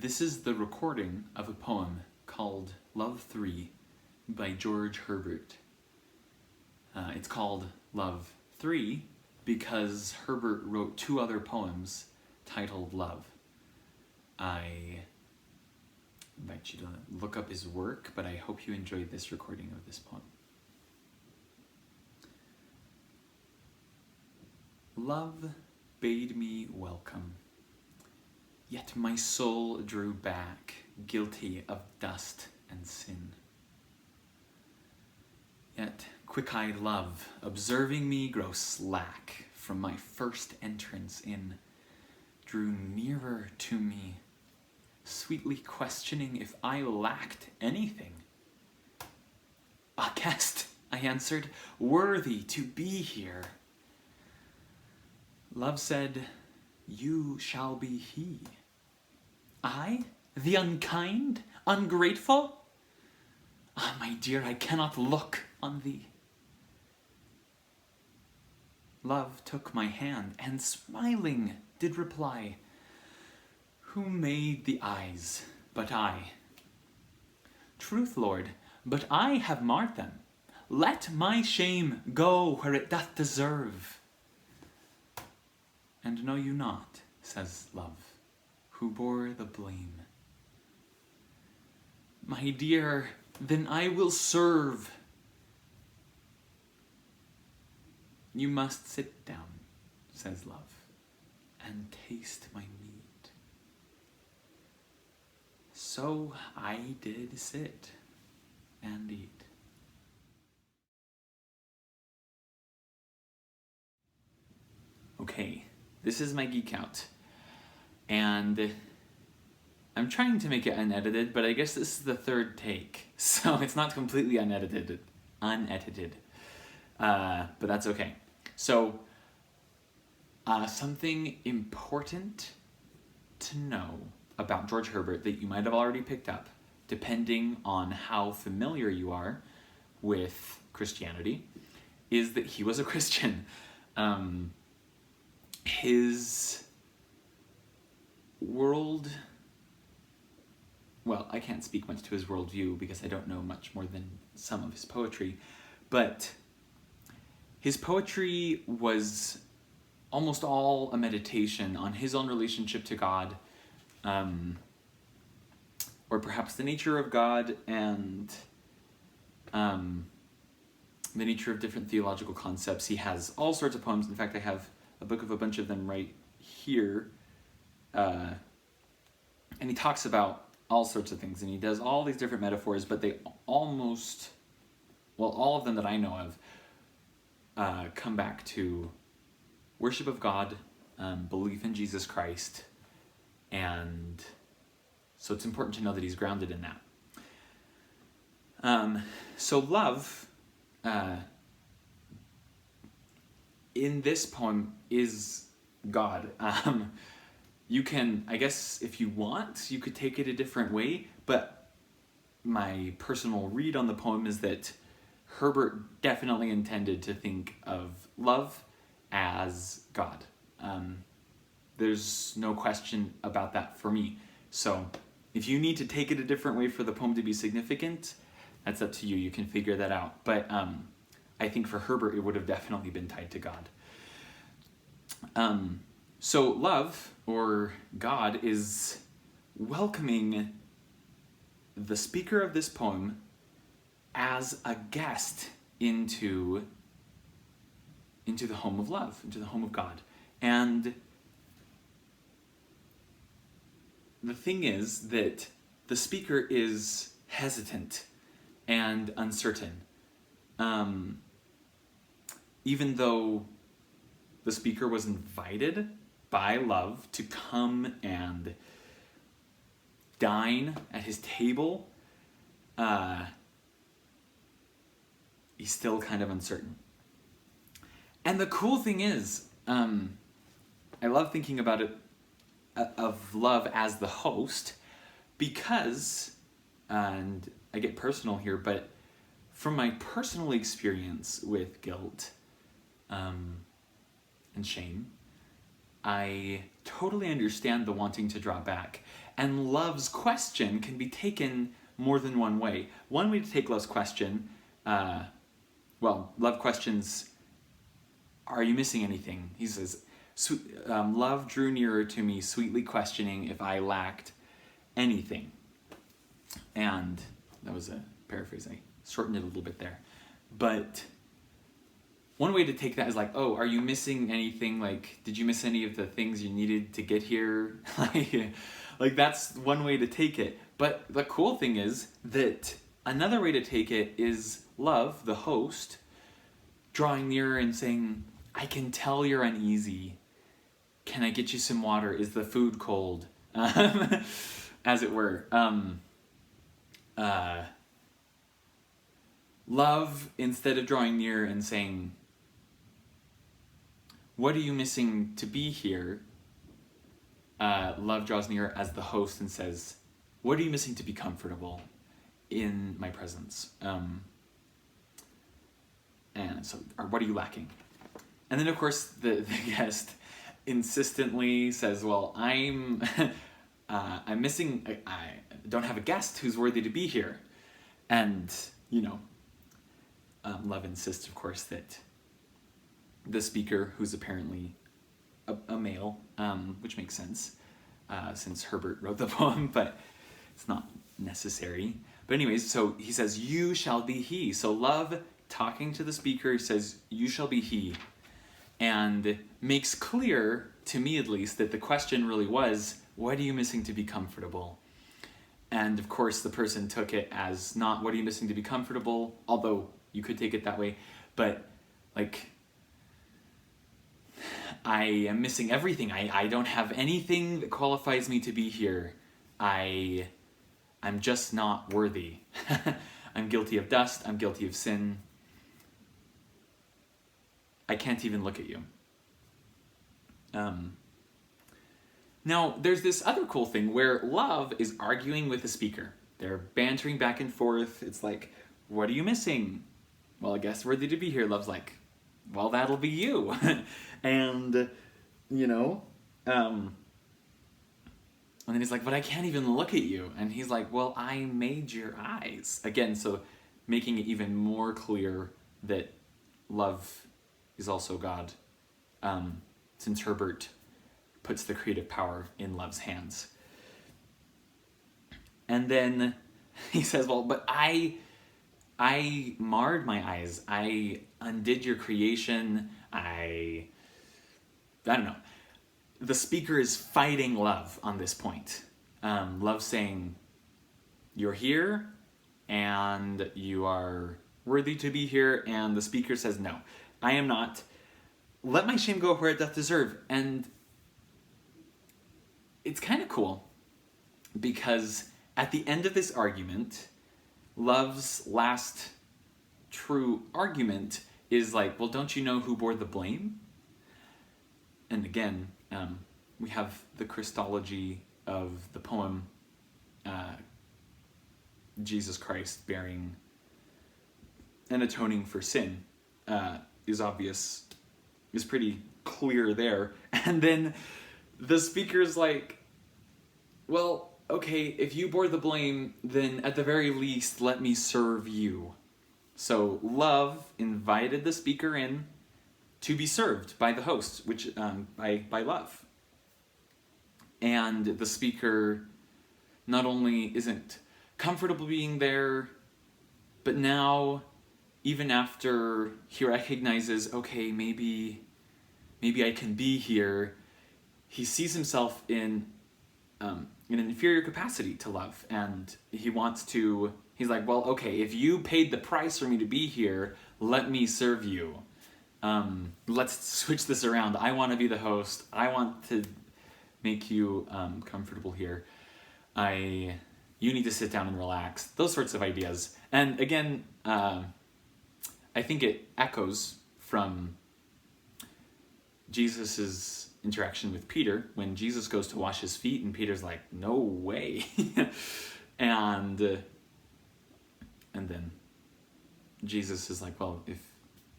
This is the recording of a poem called Love 3 by George Herbert. It's called Love 3 because Herbert wrote two other poems titled Love. I invite you to look up his work, but I hope you enjoyed this recording of this poem. Love bade me welcome, yet my soul drew back, guilty of dust and sin. Yet quick-eyed love, observing me grow slack from my first entrance in, drew nearer to me, sweetly questioning if I lacked anything. A guest, I answered, worthy to be here. Love said, you shall be he. I, the unkind, ungrateful? Ah, my dear, I cannot look on thee. Love took my hand and smiling did reply, who made the eyes but I? Truth, Lord, but I have marred them. Let my shame go where it doth deserve. And know you not, says Love, who bore the blame. My dear, then I will serve. You must sit down, says Love, and taste my meat. So I did sit and eat. Okay, this is my geek out. And I'm trying to make it unedited, but I guess this is the third take, so it's not completely unedited. But that's okay. So, something important to know about George Herbert that you might have already picked up, depending on how familiar you are with Christianity, is that he was a Christian. His world, well, I can't speak much to his worldview because I don't know much more than some of his poetry, but his poetry was almost all a meditation on his own relationship to God, or perhaps the nature of God and the nature of different theological concepts. He has all sorts of poems. In fact, I have a book of a bunch of them right here. And he talks about all sorts of things, and he does all these different metaphors, but they almost, well, all of them that I know of, come back to worship of God, belief in Jesus Christ, and so it's important to know that he's grounded in that. So love, in this poem, is God. You can, I guess, if you want, you could take it a different way, but my personal read on the poem is that Herbert definitely intended to think of love as God. There's no question about that for me. So if you need to take it a different way for the poem to be significant, that's up to you. You can figure that out. But I think for Herbert, it would have definitely been tied to God. So love, or God, is welcoming the speaker of this poem as a guest into the home of love, into the home of God. And the thing is that the speaker is hesitant and uncertain. Even though the speaker was invited by Love to come and dine at his table, he's still kind of uncertain. And the cool thing is, I love thinking about it, of Love as the host, because, and I get personal here, but from my personal experience with guilt and shame, I totally understand the wanting to draw back. And love's question can be taken more than one way. One way to take love's question, love questions, are you missing anything? He says, love drew nearer to me, sweetly questioning if I lacked anything. And that was a paraphrase. I shortened it a little bit there. But one way to take that is like, oh, are you missing anything? Like, did you miss any of the things you needed to get here? Like that's one way to take it. But the cool thing is that another way to take it is love, the host, drawing nearer and saying, I can tell you're uneasy. Can I get you some water? Is the food cold? As it were. Love, instead of drawing near and saying, what are you missing to be here? Love draws near as the host and says, what are you missing to be comfortable in my presence? And so, or what are you lacking? And then, of course, the guest insistently says, well, I'm missing, I don't have a guest who's worthy to be here. And, love insists, of course, that the speaker, who's apparently a male, which makes sense, since Herbert wrote the poem, but it's not necessary. But anyways, so he says, you shall be he. So love, talking to the speaker, says, you shall be he. And makes clear, to me at least, that the question really was, what are you missing to be comfortable? And of course, the person took it as not, what are you missing to be comfortable? Although you could take it that way, but like, I am missing everything. I don't have anything that qualifies me to be here. I'm just not worthy. I'm guilty of dust. I'm guilty of sin. I can't even look at you. Now, there's this other cool thing where love is arguing with the speaker. They're bantering back and forth. It's like, what are you missing? Well, I guess worthy to be here. Love's like, well, that'll be you. And, and then he's like, but I can't even look at you. And he's like, well, I made your eyes. Again, so making it even more clear that love is also God, since Herbert puts the creative power in love's hands. And then he says, well, but I marred my eyes. I undid your creation. I don't know. The speaker is fighting love on this point. Love saying, you're here and you are worthy to be here. And the speaker says, no, I am not. Let my shame go where it doth deserve. And it's kind of cool because at the end of this argument, love's last true argument is like, well, don't you know who bore the blame? And again, we have the Christology of the poem, Jesus Christ bearing and atoning for sin is obvious, is pretty clear there. And then the speaker's like, well, okay, if you bore the blame, then at the very least, let me serve you. So love invited the speaker in to be served by the host, which by love. And the speaker not only isn't comfortable being there, but now, even after he recognizes, okay, maybe I can be here, he sees himself in an inferior capacity to love, and he's like, well, okay, if you paid the price for me to be here, let me serve you. Let's switch this around. I want to be the host. I want to make you comfortable here. You need to sit down and relax. Those sorts of ideas. And again, I think it echoes from Jesus's interaction with Peter when Jesus goes to wash his feet and Peter's like, no way. and then Jesus is like, well, if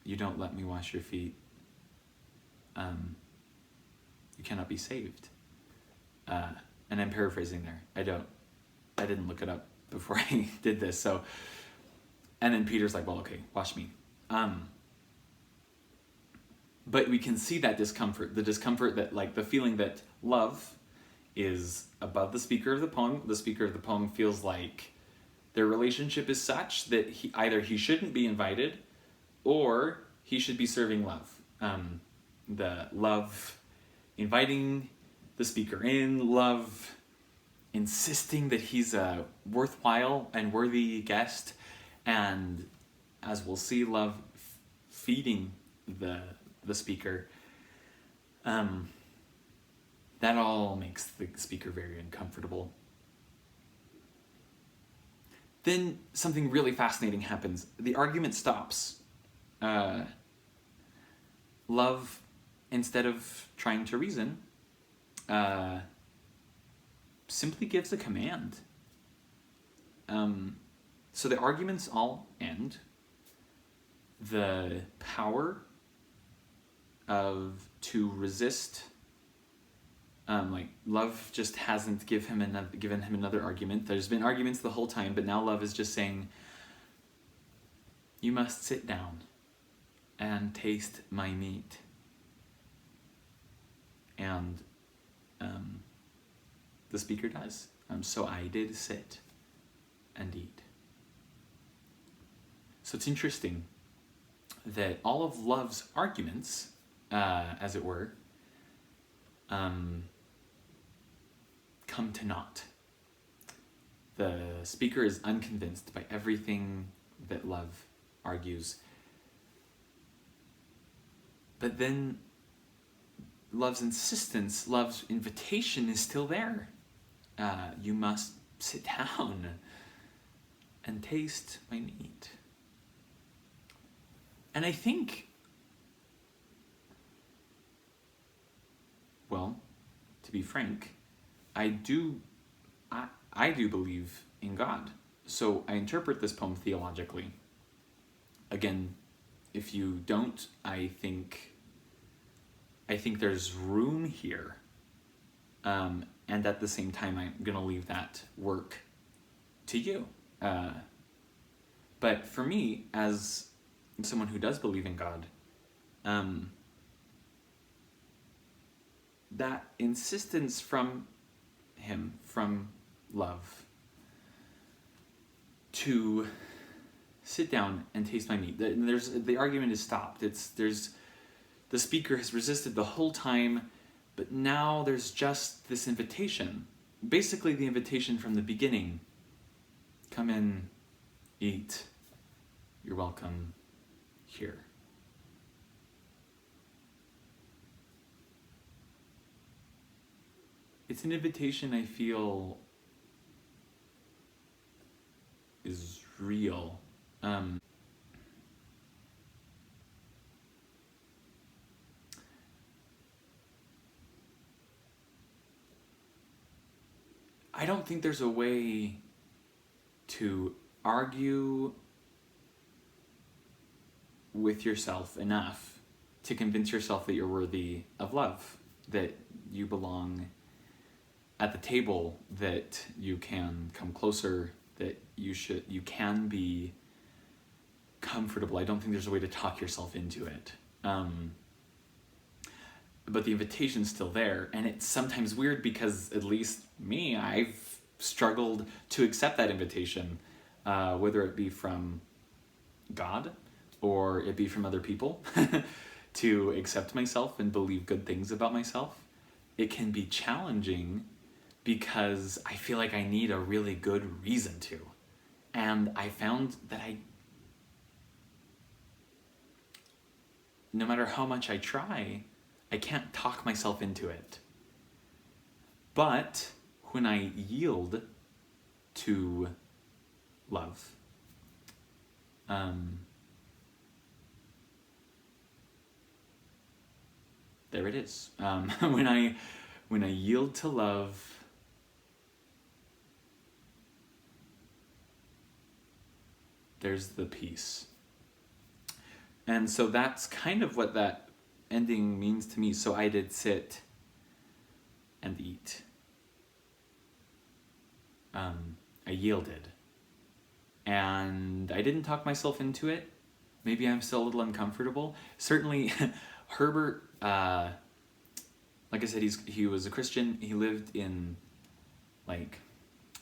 you don't let me wash your feet, you cannot be saved. and I'm paraphrasing there. I didn't look it up before I did this. So, and then Peter's like, well, okay, wash me. But we can see that discomfort, the discomfort that, like, the feeling that love is above the speaker of the poem. The speaker of the poem feels like their relationship is such that either he shouldn't be invited or he should be serving love. The love inviting the speaker in, love insisting that he's a worthwhile and worthy guest, and as we'll see, love feeding the speaker. That all makes the speaker very uncomfortable. Then something really fascinating happens. The argument stops. Love, instead of trying to reason, simply gives a command. So the arguments all end. The power to resist, like, love just hasn't given him another argument. There's been arguments the whole time, but now love is just saying, you must sit down and taste my meat. And the speaker does. So I did sit and eat. So it's interesting that all of love's arguments, as it were, come to naught. The speaker is unconvinced by everything that love argues. But then love's insistence, love's invitation is still there. You must sit down and taste my meat. And I think, well, to be frank, I do believe in God. So I interpret this poem theologically. Again, if you don't, I think there's room here. And at the same time, I'm going to leave that work to you. But for me, as someone who does believe in God, that insistence from him, from love, to sit down and taste my meat. The argument is stopped. The speaker has resisted the whole time, but now there's just this invitation. Basically the invitation from the beginning. Come in, eat, you're welcome here. It's an invitation I feel is real. I don't think there's a way to argue with yourself enough to convince yourself that you're worthy of love, that you belong at the table, that you can come closer, that you can be comfortable. I don't think there's a way to talk yourself into it. But the invitation's still there, and it's sometimes weird because, at least me, I've struggled to accept that invitation, whether it be from God or it be from other people, to accept myself and believe good things about myself. It can be challenging because I feel like I need a really good reason to. And I found that no matter how much I try, I can't talk myself into it. But when I yield to love, there it is. When I yield to love, there's the peace. And so that's kind of what that ending means to me. So I did sit and eat. I yielded. And I didn't talk myself into it. Maybe I'm still a little uncomfortable. Certainly, Herbert, like I said, he was a Christian. He lived in, like,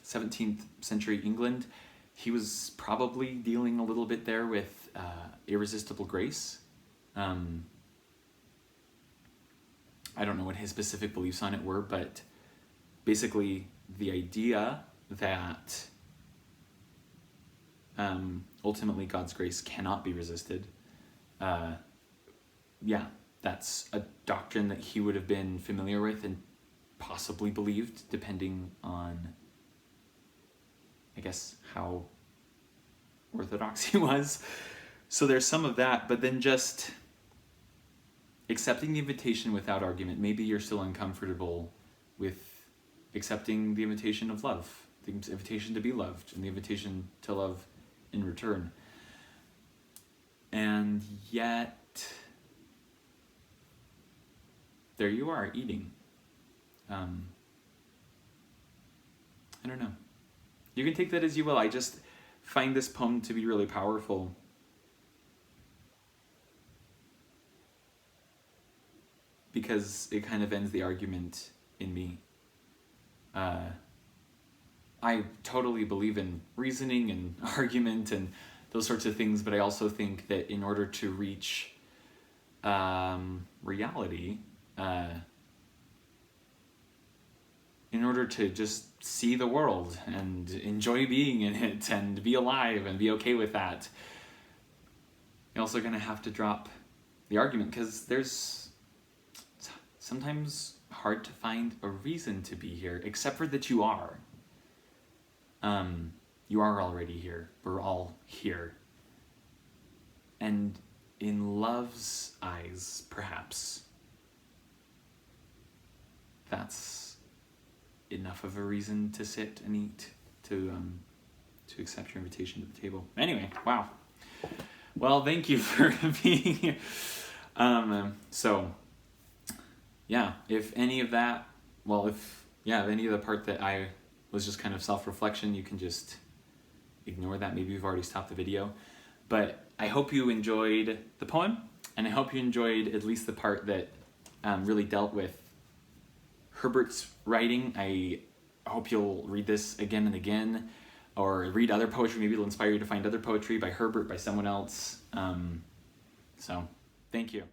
17th century England. He was probably dealing a little bit there with irresistible grace. I don't know what his specific beliefs on it were, but basically the idea that ultimately God's grace cannot be resisted, that's a doctrine that he would have been familiar with and possibly believed, depending on, I guess, how orthodox he was. So there's some of that, but then just accepting the invitation without argument. Maybe you're still uncomfortable with accepting the invitation of love, the invitation to be loved, and the invitation to love in return. And yet, there you are, eating. I don't know. You can take that as you will. I just find this poem to be really powerful. Because it kind of ends the argument in me. I totally believe in reasoning and argument and those sorts of things, but I also think that in order to reach reality, in order to just see the world and enjoy being in it and be alive and be okay with that, you're also going to have to drop the argument, because there's sometimes hard to find a reason to be here, except for that you are. You are already here. We're all here. And in love's eyes, perhaps, that's enough of a reason to sit and eat, to accept your invitation to the table. Anyway, wow. Well, thank you for being here. So, yeah, if any of that, if any of the part that I was just kind of self-reflection, you can just ignore that. Maybe you've already stopped the video. But I hope you enjoyed the poem, and I hope you enjoyed at least the part that really dealt with Herbert's writing. I hope you'll read this again and again, or read other poetry. Maybe it'll inspire you to find other poetry by Herbert, by someone else. So, thank you.